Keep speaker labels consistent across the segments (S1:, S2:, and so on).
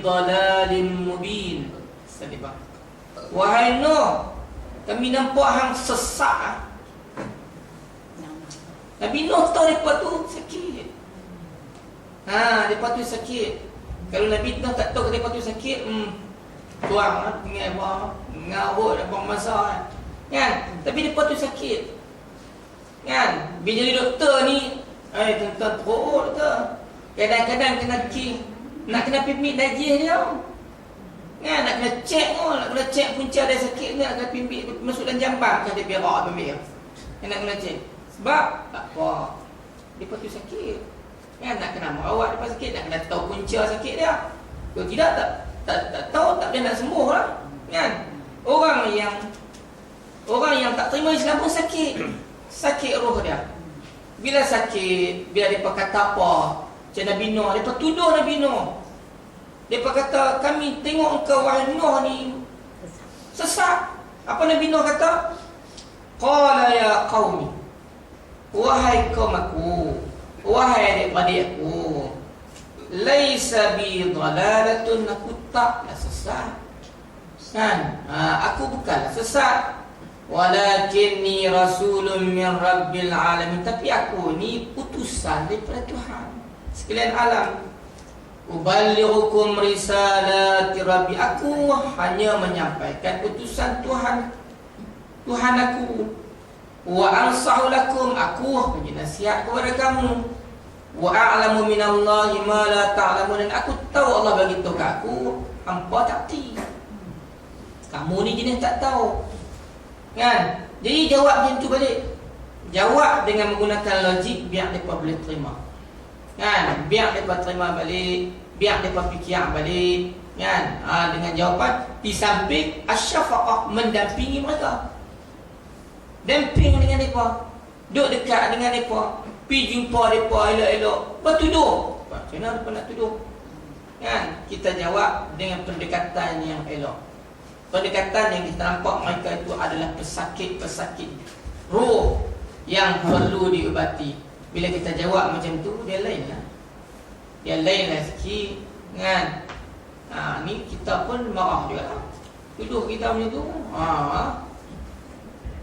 S1: Dhalalin mubin. Wahai Nuh, kami nampak hang sesak. Nabi Nuh tahu mereka tu sakit. Mereka tu sakit. Kalau Nabi Nuh tak tahu mereka tu sakit, tuang tinggal apa, ngawut apa masa kan. Tapi mereka tu sakit. Kan? Bila jadi doktor ni, tuan-tuan teruk doktor. Kadang-kadang kena nak kena pipit najis dia. Kan, nak kena cek punca dia sakit ni, nak kena pipit masuk dalam jambang kan dia berak pipit. Nak kena cek. Sebab tak apa. Depa tu sakit. Kan, nak kena merawat depa sakit, nak kena tahu punca sakit dia. Kalau tidak tak tahu, tak boleh nak sembuh lah. Kan? Orang yang tak terima Islam pun sakit. Sakit roh dia. Bila sakit, bila depa kata apa? Macam Nabi Nuh, depa tuduh Nabi Nuh. Depa kata, kami tengok engkau wahai Nuh ni sesat. Apa Nabi Nuh kata? Qala ya qaumi, wahai kaum aku, wahai adik-adik aku, laisa bi dhalalatun, aku taklah sesat. Kan? Aku bukanlah sesat. Walakinni rasulun min rabbil alamin, tapi aku ni utusan daripada Tuhan sekalian alam. Uballighukum risalati rabbi, aku hanya menyampaikan utusan Tuhan aku. Wa ansahu lakum, aku bagi nasihat kepada kamu. Wa a'lamu minallahi ma la ta'lamun, dan aku tahu Allah bagi tahu kat aku hampa tak ti. Kamu ni jenis tak tahu. Kan? Jadi jawab macam tu balik. Jawab dengan menggunakan logik biar mereka boleh terima. Kan? Biar mereka terima balik, biar mereka fikir balik. Kan? Dengan jawapan di samping asyafaqah, mendampingi mereka. Damping dengan mereka, duduk dekat dengan mereka, pergi jumpa mereka elok-elok, bertuduh. Macam mana mereka nak tuduh? Kan? Kita jawab dengan pendekatan yang elok. Pendekatan yang kita nampak mereka itu adalah pesakit-pesakit roh yang perlu diubati. Bila kita jawab macam tu, dia lain lah. Dia lain lah sikit. Kan? Ni kita pun marah juga lah. Tuduh kita macam tu.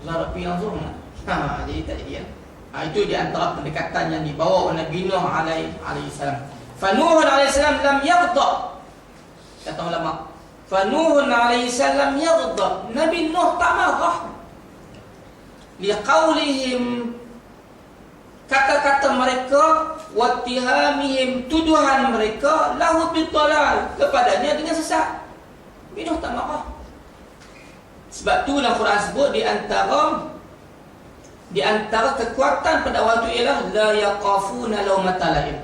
S1: Zarapi langsung lah. Jadi tak jadi lah. Itu di antara pendekatan yang dibawa oleh Nabi Nuh alaihi salam. Fa Nuh alaihi salam lam yaghda. Kata ulama, fa Nuh alaihi salam yaghda. Nabi Nuh tak marah. Liqaulihim, kata-kata mereka, wattihamihim, tuduhan mereka, lahu bidhalal, kepadanya dengan sesat. Nabi Nuh tak marah. Sebab tu dalam Quran sebut di antara kekuatan pendakwah itu ialah la yaqafuna laumata laim.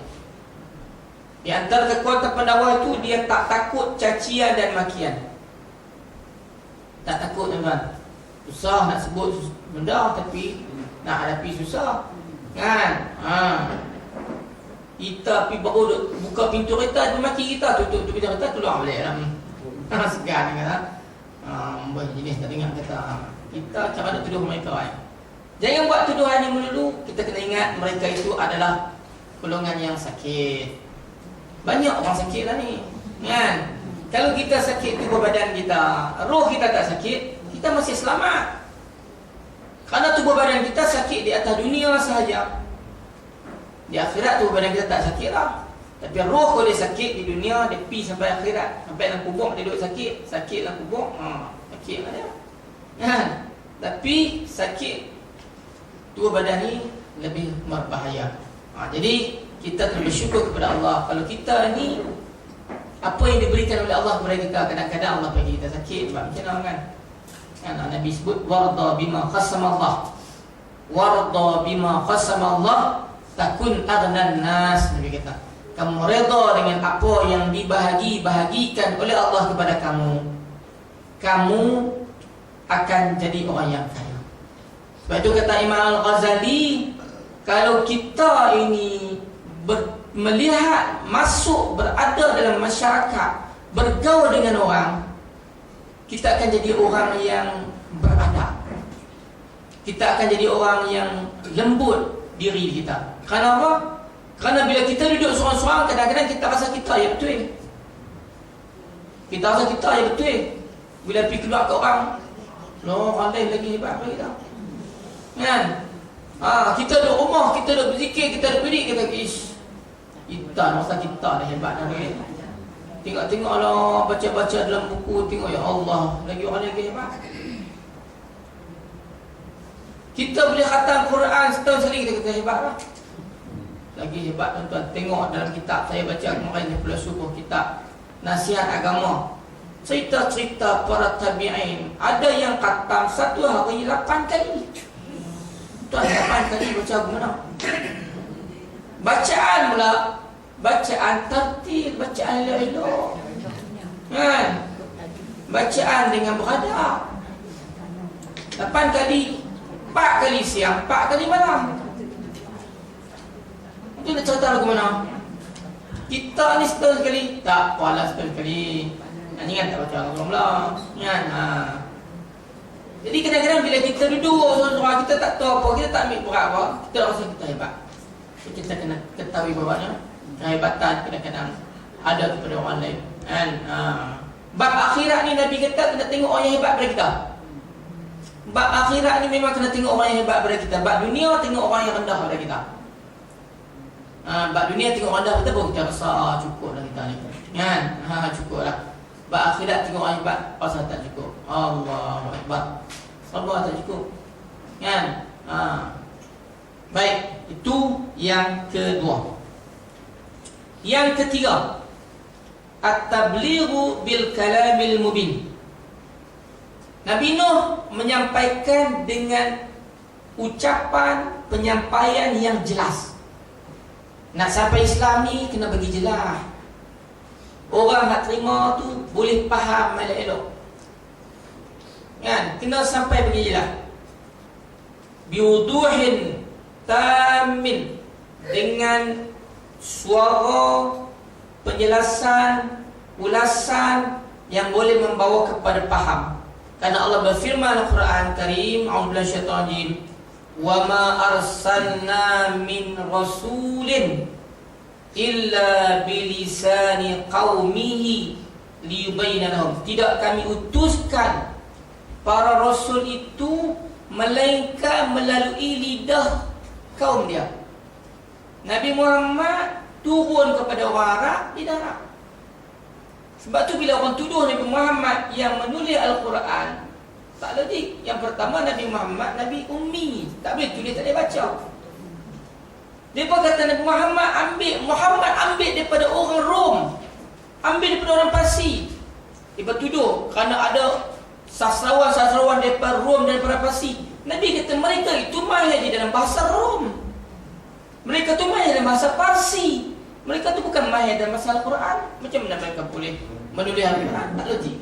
S1: Di antara kekuatan pendakwah itu dia tak takut cacian dan makian. Tak takut, tuan-tuan. Susah nak sebut benda tapi nak hadapi susah. Kan? Kita pergi baru buka pintu kereta, dia maki kita, tutup pintu kereta, keluar balik dalam. Segan kan? Jenis tak dengar kata kita cara nak tuduh mereka. Jangan buat tuduhan yang melulu. Kita kena ingat mereka itu adalah golongan yang sakit. Banyak orang sakit lah ni, kan? Kalau kita sakit tubuh badan kita, roh kita tak sakit, kita masih selamat. Kerana tubuh badan kita sakit di atas dunia sahaja. Di akhirat tubuh badan kita tak sakit lah. Tapi roh kalau dia sakit di dunia, dia pergi sampai akhirat, sampai dalam kubur dia duduk sakit dalam kubur, sakit lah dia. Kan? Tapi sakit tubuh badan ni lebih berbahaya. Jadi kita kena bersyukur kepada Allah. Kalau kita ni, apa yang diberikan oleh Allah kepada kita, kadang-kadang Allah bagi kita sakit. Sebab macam mana kan? Nabi sebut warda bima qasama Allah. Warda bima qasama Allah takun aghnan nas. Nabi kata, kamu redha dengan apa yang dibahagi-bahagikan oleh Allah kepada kamu, kamu akan jadi orang yang kaya. Sebab itu kata Imam Al-Ghazali, kalau kita ini melihat, masuk, berada dalam masyarakat, bergaul dengan orang, kita akan jadi orang yang beradab. Kita akan jadi orang yang lembut diri kita. Kerana apa? Kerana bila kita duduk seorang-seorang, kadang-kadang kita rasa kita, ya betul. Kita rasa kita je betul. Bila pergi keluar ke orang, orang lain lagi hebat daripada kita. Kan? Kita duduk rumah, kita duduk berzikir, kita duduk berdiri, kita ish. Kita masa kita dah hebat dah ni. Tengok-tengoklah baca-baca dalam buku, tengok ya Allah, lagi orang lagi hebat. Kita boleh khatam Quran setahun sekali, kita kata hebat lah. Lagi hebat tuan-tuan. Tengok dalam kitab saya baca kemarin 10 kitab nasihat agama. Cerita-cerita para tabi'in. Ada yang khatam satu hari 8 kali. Tuan 8 kali baca gimana? Bacaan pula, bacaan tertil, bacaan elok-elok. Kan? Bacaan dengan beradab. 8 kali, 4 kali siang, 4 kali malam. Itu nak cerita lagu mana? Kita ni setahun sekali, tak apalah setahun sekali. Ini kan tak baca Allah. Kan? Jadi kadang-kadang bila kita duduk seorang-seorang, kita tak tahu apa, kita tak ambil berat apa, kita rasa kita hebat. Kita kena ketahui bahawanya kehebatan kadang-kadang ada kepada orang lain. Kan? Bab akhirat ni Nabi kata kena tengok orang yang hebat pada kita. Bab akhirat ni memang kena tengok orang yang hebat pada kita. Bab dunia tengok orang yang rendah pada kita. Bab dunia tengok orang rendah kita pun kita rasa cukup dah kita ni. Kan? Cukup lah. Bab akhirat tengok orang hebat pasal tak cukup. Allahu Akbar. Allah tak cukup. Kan? Baik, itu yang kedua. Yang ketiga, at-tablighu bil kalamil mubin. Nabi Nuh menyampaikan dengan ucapan penyampaian yang jelas. Nak sampai Islam ni kena bagi jelas. Orang nak terima tu boleh faham elok-elok. Kan? Kena sampai bagi jelas. Biwuduhin tamin, dengan suara penjelasan, ulasan yang boleh membawa kepada faham. Karena Allah berfirman dalam Quran Karim, a'udzubillahi minasyaitonir rajim, wa ma arsalna min rasulin illa bilisani qaumihi liyubayyana lahum. Tidak kami utuskan para rasul itu melainkan melalui lidah kaum dia. Nabi Muhammad turun kepada orang Arab di Arab. Sebab tu bila orang tuduh Nabi Muhammad yang menulis Al-Quran, tak logik. Yang pertama, Nabi Muhammad Nabi ummi, tak boleh tulis, tak boleh baca. Mereka kata Nabi Muhammad ambil daripada orang Rom, ambil daripada orang Parsi. Mereka tuduh kerana ada sastrawan-sastrawan daripada Rom dan daripada Parsi. Nabi kata mereka itu mahir di dalam bahasa Rom, mereka tu mahir dalam bahasa Parsi, mereka tu bukan mahir dalam bahasa Al-Quran. Macam mana mereka boleh menulis Al-Quran? Tak logik.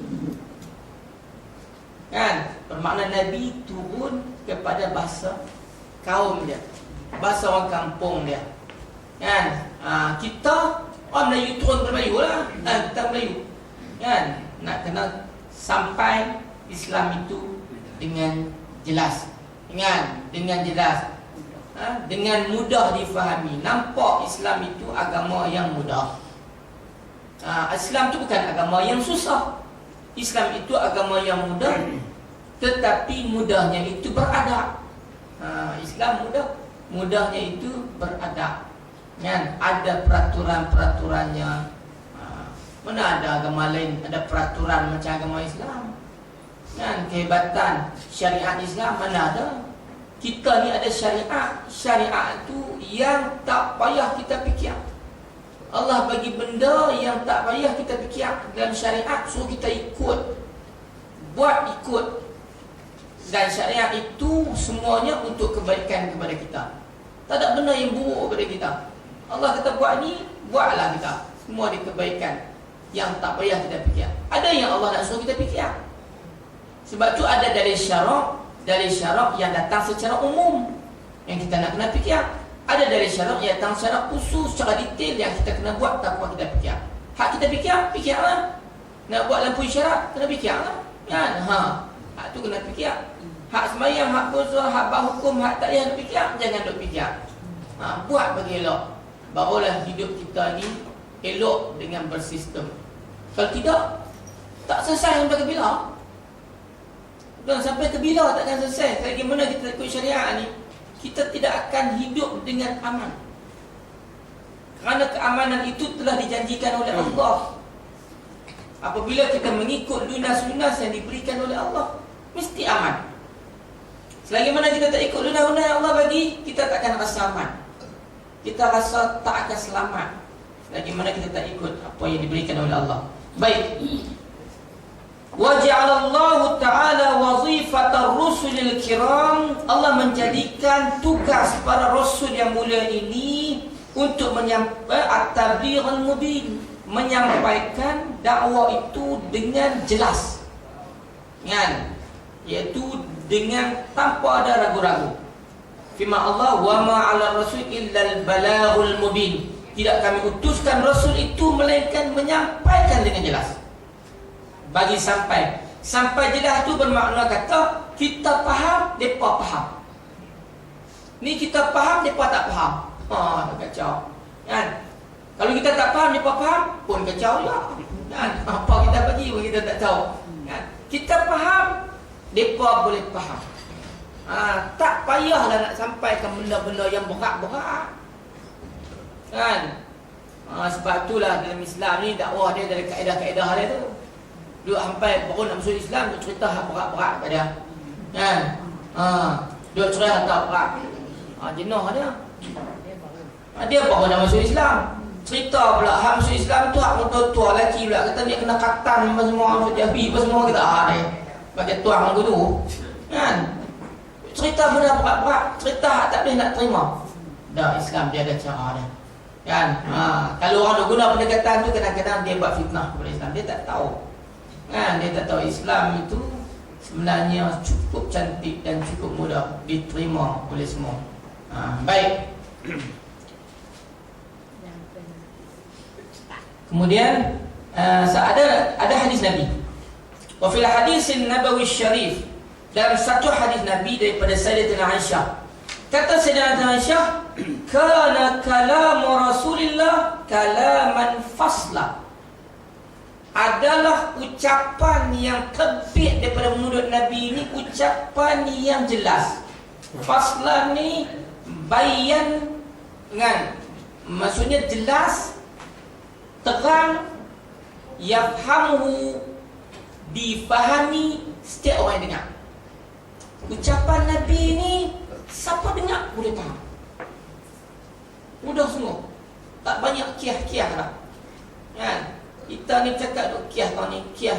S1: Kan? Bermakna Nabi turun kepada bahasa kaum dia, bahasa orang kampung dia. Kan? Kita orang Melayu turun kepada Melayu lah. Kita Melayu. Kan? Nak kena sampai Islam itu dengan jelas. Dengan jelas. Dengan mudah difahami. Nampak Islam itu agama yang mudah. Islam itu bukan agama yang susah. Islam itu agama yang mudah, tetapi mudahnya itu beradab. Islam mudahnya itu beradab. Kan? Ada peraturan-peraturannya. Mana ada agama lain ada peraturan macam agama Islam? Kan? Kehebatan syariat Islam mana ada? Kita ni ada syariat. Syariat tu yang tak payah kita fikir. Allah bagi benda yang tak payah kita fikir dalam syariat, suruh kita ikut. Buat ikut. Dan syariat itu semuanya untuk kebaikan kepada kita. Tak ada benda yang buruk kepada kita. Allah kata buat ni, buatlah kita. Semua ada kebaikan yang tak payah kita fikir. Ada yang Allah nak suruh kita fikir. Sebab tu ada dari syarak yang datang secara umum yang kita nak kena fikir. Ada dari syarak yang datang secara khusus, secara detail yang kita kena buat tanpa kita fikir. Hak kita fikirlah. Nak buat lampu isyarat, kena fikirlah. Kan? Hak tu kena fikir. Hak sembahyang, hak puasa, hak buat hukum, hak tak payah nak fikir, jangan duk fikir. Buat bagi elok. Barulah hidup kita ni elok dengan bersistem. Kalau tidak, Tak selesai sampai ke bila. Dan sampai ke bila takkan selesai. Selagi mana kita ikut syariat ni, kita tidak akan hidup dengan aman. Kerana keamanan itu telah dijanjikan oleh Allah. Apabila kita mengikut lunas-lunas yang diberikan oleh Allah, mesti aman. Selagi mana kita tak ikut lunas-lunas yang Allah bagi, kita tak akan rasa aman. Kita rasa tak akan selamat. Selagi mana kita tak ikut apa yang diberikan oleh Allah. Baik. Wa ja'alallahu ta'ala wazifatar rusulil kiram. Allah menjadikan tugas para rasul yang mulia ini untuk menyampaikan at-tablighul mubin, menyampaikan dakwah itu dengan jelas, kan? Iaitu dengan tanpa ada ragu-ragu. Firman Allah, wa ma 'ala rasul illa al-balaghul mubin. Tidak kami utuskan rasul itu melainkan menyampaikan dengan jelas. Bagi sampai jelas itu bermakna kata kita faham, depa faham. Ni kita faham, depa tak faham. Tak kacau, kan? Kalau kita tak faham, depa faham pun kacau juga, kan? Apa kita bagi pun kita tak tahu, kan? Kita faham, depa boleh faham. Tak payahlah nak sampaikan benda-benda yang berat-berat, kan? Sebab itulah dalam Islam ni dakwah dia ada kaedah-kaedah dia tu. Duk sampai baru nak masuk Islam, duk cerita hak berat-berat kat dia, kan? Duk cerita hak berat, jenuh dia. Dia baru nak masuk Islam, cerita pula hak masuk Islam tu hak tua-tua lelaki pula kata dia kena katan apa semua, masuk jabi apa semua, kita dia pakai tuang lagu tu, kan? Cerita benda berat-berat, cerita hak tak boleh nak terima. Dah, Islam dia ada cara dia, kan? Kalau orang duk guna pendekatan tu, kadang-kadang dia buat fitnah kepada Islam. Dia tak tahu, kan? Dia tak tahu Islam itu sebenarnya cukup cantik dan cukup mudah diterima oleh semua. Baik. Kemudian ada hadis Nabi. Wa fil hadis an-nabawi syarif, dalam satu hadis Nabi daripada Sayyidatina Aisyah, kata Sayyidatina Aisyah, kana kalamu Rasulillah kalaman fasla. Adalah ucapan yang terbit daripada mulut Nabi ini ucapan yang jelas. Fasla ni bayan, kan? Maksudnya jelas, terang, yafhamuhu, difahami setiap orang yang dengar. Ucapan Nabi ni siapa dengar boleh faham. Mudah semua, tak banyak kiah-kiah dah, kan? Kita ni cakap duk kiah tahun ni, kiah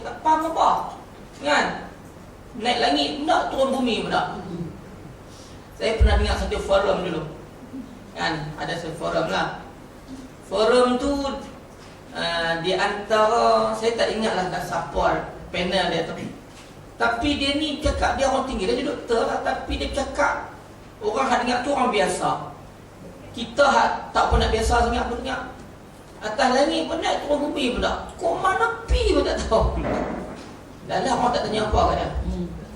S1: tak faham apa, kan? Naik langit pula, turun bumi pula. Saya pernah dengar satu forum dulu, kan? Ada satu forum lah. Forum tu di antara, saya tak ingatlah kat siapa panel dia tu, tapi dia ni cakap dia orang tinggi, dia doktor lah, tapi dia cakap orang hak dengar tu orang biasa. Kita hak tak pernah biasa sangat pun dengar. Atas langit pun naik, turun bumi pula, kok mana pi pun tak tahu. Dah lah orang tak tanya apa kat dia.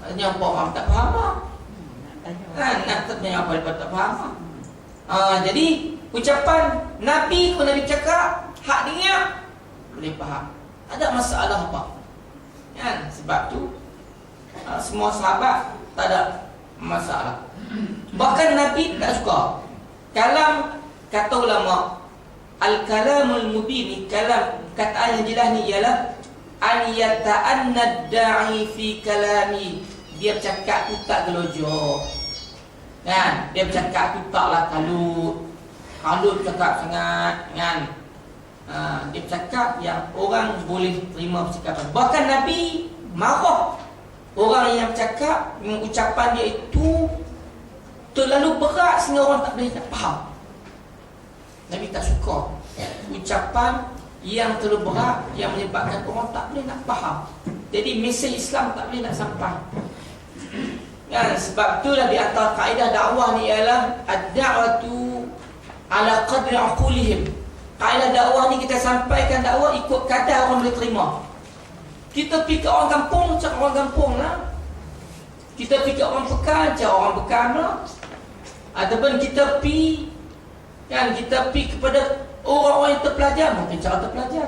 S1: Tanya apa orang tak faham lah, kan? Nak tanya apa dia tak faham lah. Jadi ucapan Nabi, kalau Nabi cakap, hak dengar boleh faham, ada masalah apa, kan? Sebab tu semua sahabat tak ada masalah. Bahkan Nabi tak suka kalam. Kata ulama, al-kalamul mubin, kalam, kataan yang jelas ni ialah an yata'annad da'i fi kalami. Dia cakap tu tak gelojoh, kan? Dia bercakap tu taklah kalut cakap sangat, kan? Dia bercakap yang orang boleh terima percakapan. Bahkan Nabi marah orang yang bercakap dengan ucapan dia itu terlalu berat sehingga orang tak boleh nak faham. Nabi tak suka ucapan yang terlalu berat yang menyebabkan orang tak boleh nak faham. Jadi mesej Islam tak boleh nak sampai, kan? Sebab itulah di antara kaedah dakwah ni ialah ad-da'watu ala qadri aqulihim. Kaedah dakwah ni kita sampaikan dakwah ikut kadar orang boleh terima. Kita pergi ke orang kampung, cakap orang kampung lah. Kita pergi ke orang pekan, cakap orang pekan lah. Ataupun kita pergi, kan, kita pergi kepada orang-orang yang terpelajar, mungkin cara terpelajar.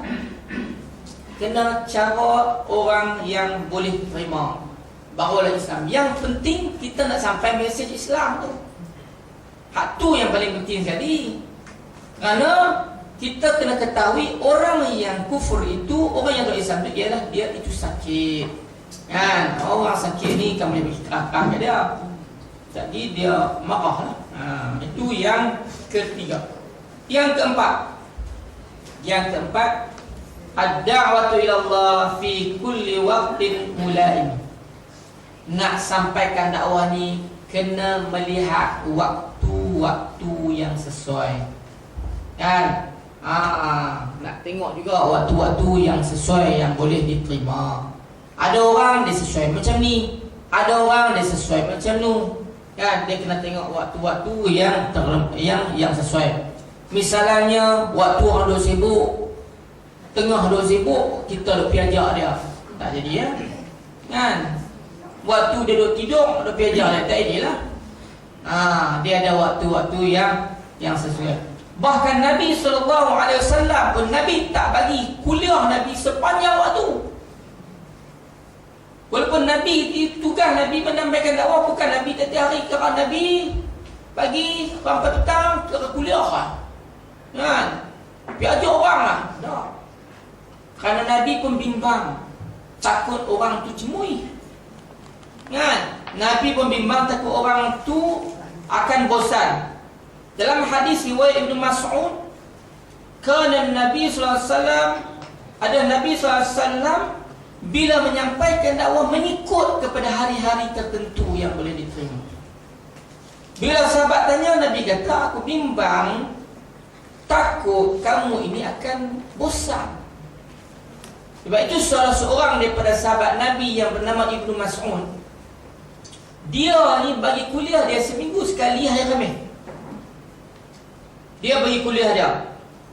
S1: kena cara orang yang boleh terima, barulah Islam. Yang penting kita nak sampai mesej Islam tu. Hak tu yang paling penting sekali. Kerana kita kena ketahui orang yang kufur itu, orang yang tak Islam itu ialah dia itu sakit. Kan? Orang sakit ni kan boleh bagi kelakar ke dia. Jadi dia marah lah. Itu yang ketiga. Yang keempat, ad-da'watu ila Allah fi kulli waqtin mulaim. Nak sampaikan dakwah ni kena melihat waktu-waktu yang sesuai. Kan? Nak tengok juga waktu-waktu yang sesuai, yang boleh diterima. Ada orang dia sesuai macam ni, ada orang dia sesuai macam nu. Kan? Dia kena tengok waktu-waktu yang sesuai. Misalnya waktu orang duk sibuk, tengah duk sibuk, kita duk pergi ajak dia, tak jadi ya. Kan? Waktu dia duk tidur, duk pergi ajak dia, tak jadilah. Dia ada waktu-waktu yang sesuai. Bahkan Nabi SAW pun Nabi tak bagi kuliah Nabi sepanjang waktu. Walaupun Nabi tugas Nabi menyampaikan dakwah, bukan Nabi setiap hari, kerana Nabi pagi sampai petang ke kuliah kan. Kan? Biar ajar orang lah. Tak. Kerana Nabi pun bimbang, takut orang tu cemui. Kan? Nabi pun bimbang, takut orang tu akan bosan. Dalam hadis riwayat Ibnu Mas'ud, kana Nabi sallallahu alaihi wasallam, ada Nabi sallallahu alaihi wasallam bila menyampaikan dakwah mengikut kepada hari-hari tertentu yang boleh diterima. Bila sahabat tanya, Nabi kata, aku bimbang, takut kamu ini akan bosan. Sebab itu salah seorang daripada sahabat Nabi yang bernama Ibnu Mas'ud, dia ni bagi kuliah dia seminggu sekali hari Khamis. Dia bagi kuliah dia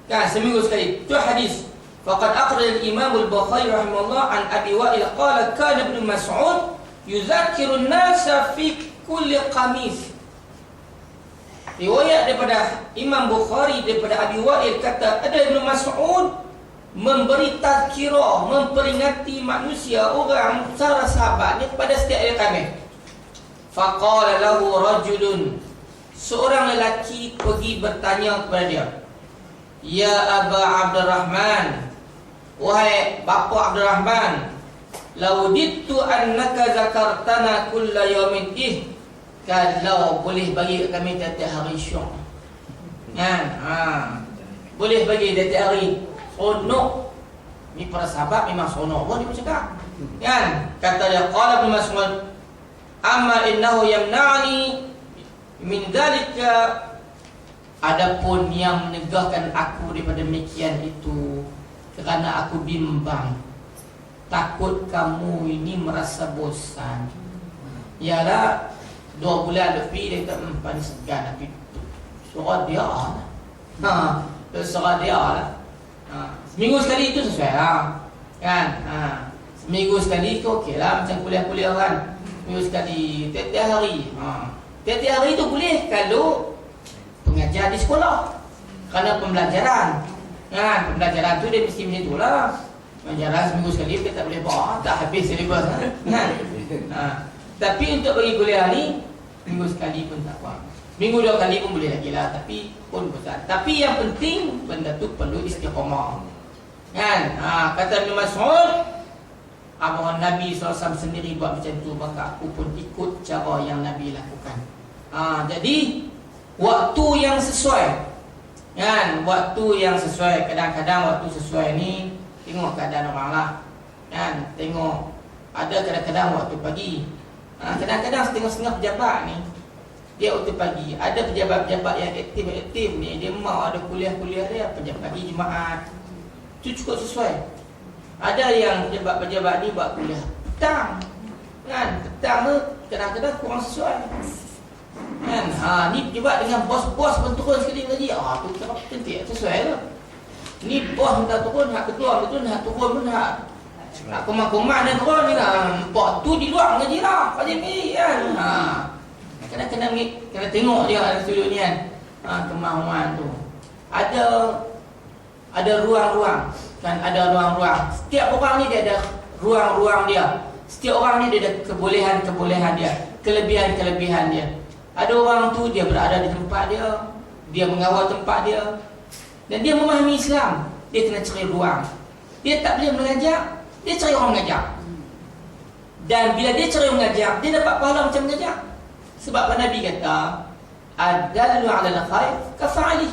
S1: kan seminggu sekali. Itu hadis. Faqad aqrara al-Imam al-Bukhari rahimahullah an Abi Wa'il qala kana Ibnu Mas'ud yuzakkiru an-nasa fi kulli Khamis. Riwayat daripada Imam Bukhari daripada Abi Wa'il kata, ada Ibnu Mas'ud memberi tazkirah, memperingati manusia, orang, para sahabat ni pada setiap hari Khamis. Faqala lahu rajulun, seorang lelaki pergi bertanya kepada dia, ya Aba Abdurrahman, wahai bapa Abdurrahman, laudittu annaka zakartana kulla yawmin, kalau boleh bagi kami tiap-tiap hari syok. Kan? Boleh bagi tiap-tiap hari. Seronok. Ni para sahabat memang seronok pun dia bercakap. Kan? Kata dia, qala Ibnu Mas'ud, amma innahu yamna'ni min dhalika, adapun yang menegahkan aku daripada demikian itu kerana aku bimbang, takut kamu ini merasa bosan. Ialah 2 bulan lebih dia tak mempan segan, tapi surat dia lah. Surat dia lah. Seminggu sekali itu sesuai lah. Kan? Seminggu sekali itu okey lah, macam kuliah-kuliah kan. Seminggu sekali, tiap-tiap hari. Tiap-tiap hari itu boleh kalau pengajar di sekolah. Kerana pembelajaran. Kan? Pembelajaran tu dia mesti macam tu lah. Pembelajaran seminggu sekali dia tak boleh bawa, tak habis silibus. Kan? Tapi untuk bagi kuliah ni, minggu sekali pun tak apa. Minggu 2 kali pun boleh lagi lah, tapi pun besar. Tapi yang penting, benda tu perlu istiqamah. Kan? Kata Ibnu Mas'ud, amalan Nabi SAW sendiri buat macam tu, maka aku pun ikut cara yang Nabi lakukan. Jadi, waktu yang sesuai. Kan? Waktu yang sesuai. Kadang-kadang waktu sesuai ni, tengok keadaan orang lah. Kan? Tengok, ada kadang-kadang waktu pagi. Kadang-kadang setengah-setengah pejabat ni, dia waktu pagi. Ada pejabat-pejabat yang aktif ni, dia mau ada kuliah-kuliah dia pejabat pagi Jumaat. Itu cukup sesuai. Ada yang pejabat-pejabat ni buat kuliah petang. Kan? Petang tu kadang-kadang kurang sesuai. Kan? Ni pejabat dengan bos-bos pun turun sekali lagi. Tu kenapa cantik sesuai tu. Ni bos minta turun, hak ketua betul, hak turun pun hak komand-komand dan turun ni lah. Pak tu di luar mengaji lah, Pak Jemi kan. Kadang-kadang kena tengok dia ada studio ni kan. Kemahuan tu. ada ruang-ruang, kan ada ruang-ruang. Setiap orang ni dia ada ruang-ruang dia. Setiap orang ni dia ada kebolehan-kebolehan dia, kelebihan-kelebihan dia. Ada orang tu dia berada di tempat dia mengawal tempat dia, dan dia memahami Islam. Dia kena cari ruang. Dia tak boleh mengajar, dia cari orang mengajar. Dan bila dia cari orang mengajar, dia dapat pahala macam mengajar. Sebab Nabi kata, ad-dallu 'alal khair kafa'ali.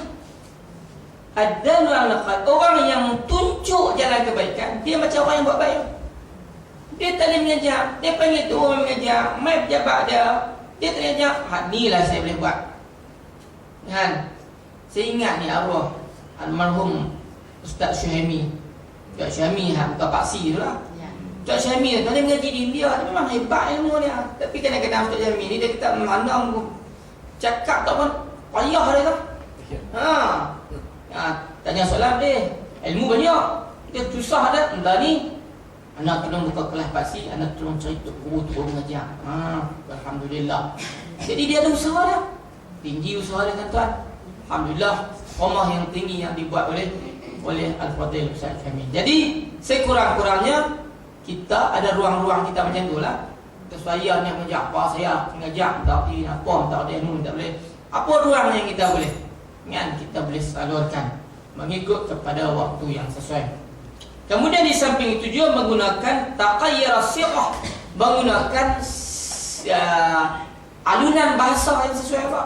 S1: Ad-dallu 'alal khair, orang yang tunjuk jalan kebaikan, dia macam orang yang buat baik. Dia tak boleh mengajar, dia panggil tu orang mengajar, mai pejabat dia tak boleh ajar. Inilah saya boleh buat. Kan? Saya ingat ni arwah almarhum Ustaz Syuhaimi. Ustaz Syuhaimi bukan paksi tu lah. Ustaz Syuhaimi tu dia mengaji di India, dia memang hebat ilmu dia. Tapi kadang-kadang Ustaz Syuhaimi ni dia kata mana cakap tak pun payah dia tu. Tanya soalan dia, ilmu banyak, dia susah dah. Entah ni anak tolong buka kelas paksi, anak tolong cari guru mengajar. Alhamdulillah. Jadi dia ada usaha dah. Tinggi usaha dia, tuan. Alhamdulillah, rumah yang tinggi yang dibuat oleh Al-Fadhil Ustaz Syuhaimi. Jadi sekurang-kurangnya kita ada ruang-ruang kita macam tu lah. Saya nak mengajar apa, saya mengajar tak boleh apa, tak ada ilmu, tak boleh. Apa ruang yang kita boleh? Kan kita boleh salurkan mengikut kepada waktu yang sesuai. Kemudian di samping itu juga menggunakan taqayyar as-sighah, menggunakan alunan bahasa yang sesuai apa?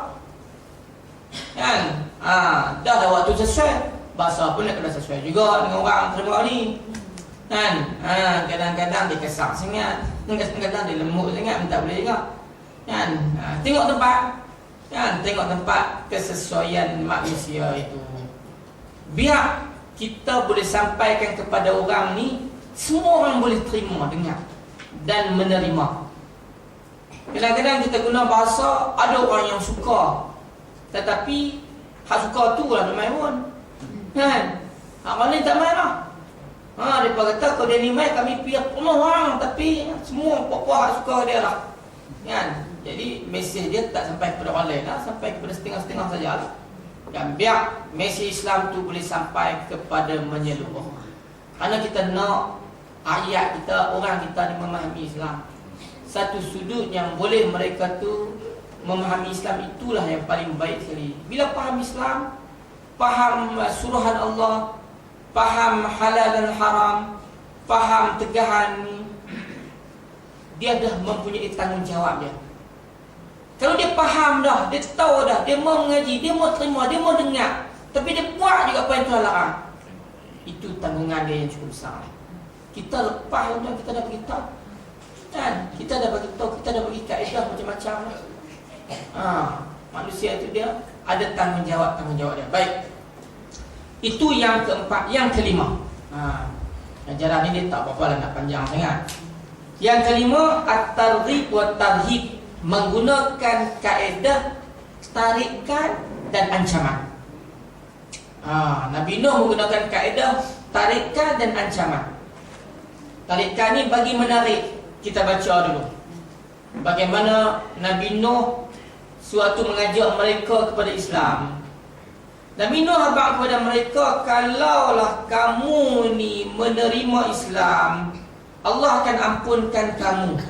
S1: Kan? Dah ada waktu sesuai, bahasa pun nak kena sesuai juga dengan orang terima ni. Kan? Kadang-kadang dia kesal sangat, kadang-kadang dia lembut sangat, tak boleh juga. Kan? Tengok tempat. Kan? Tengok tempat kesesuaian manusia itu. Biar kita boleh sampaikan kepada orang ni, semua orang boleh terima, dengar dan menerima. Kadang-kadang kita guna bahasa, ada orang yang suka, tetapi hak suka tu lah dia main pun. Kan? Hak lain tak main lah. Dia kata kalau dia ni main, kami pergi penuh orang, tapi semua puak-puak hak suka dia lah. Kan? Jadi mesej dia tak sampai kepada orang lain lah, sampai kepada setengah-setengah saja lah. Dan biar mesej Islam tu boleh sampai kepada menyeluruh. Kerana kita nak ayat kita, orang kita ni memahami Islam. Satu sudut yang boleh mereka tu memahami Islam, itulah yang paling baik sekali. Bila faham Islam, faham suruhan Allah, faham halal dan haram, faham tegahan ni, dia dah mempunyai tanggungjawab dia. Kalau dia faham dah, dia tahu dah, dia mau mengaji, dia mau terima, dia mau dengar, tapi dia buat juga apa yang Tuhan larang, itu tanggungan dia yang cukup besar. Kita lepas tuan, kita dah beritahu kan? Kita dah beritahu, kita dah bagi kaedah macam-macam. Manusia itu dia ada tanggungjawab dia. Baik, itu yang keempat. Yang kelima, ajaran ini dia tak apa-apa lah, nak panjang sangat. Yang kelima, at-targhib wa tarhib, menggunakan kaedah tarikan dan ancaman. Nabi Nuh menggunakan kaedah tarikan dan ancaman. Tarikan ni bagi menarik. Kita baca dulu bagaimana Nabi Nuh suatu mengajak mereka kepada Islam. Nabi Nuh abang kepada mereka, kalaulah kamu ni menerima Islam, Allah akan ampunkan kamu.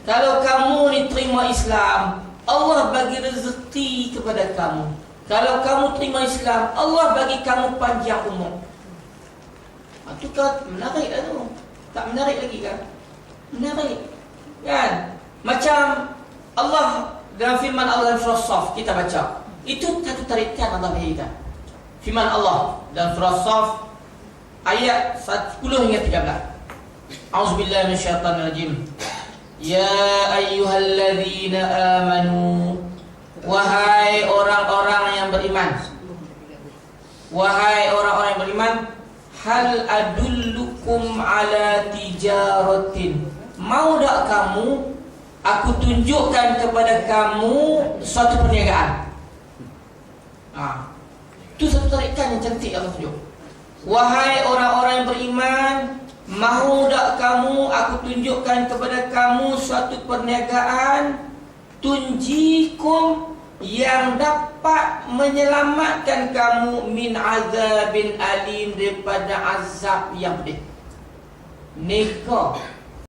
S1: Kalau kamu ni terima Islam, Allah bagi rezeki kepada kamu. Kalau kamu terima Islam, Allah bagi kamu panjang umur. Itu kan menarik lah tu. Tak menarik lagi kan? Menarik kan? Macam Allah dalam firman Allah dalam surah Saf, kita baca, itu satu tarikan Allah berikan. Firman Allah dalam surah Saf ayat 10 hingga 13. A'udzubillahi minasyaitanirrajim. Ya ayyuhalladzina amanu, wahai orang-orang yang beriman. Wahai orang-orang yang beriman, hal adullukum ala tijaratin, mau tak kamu aku tunjukkan kepada kamu suatu perniagaan. Itu satu tarikan yang cantik Allah tunjuk. Wahai orang-orang yang beriman, mahu tak kamu aku tunjukkan kepada kamu suatu perniagaan, tunjikum yang dapat menyelamatkan kamu min azabin alim, daripada azab yang pedih. Nikah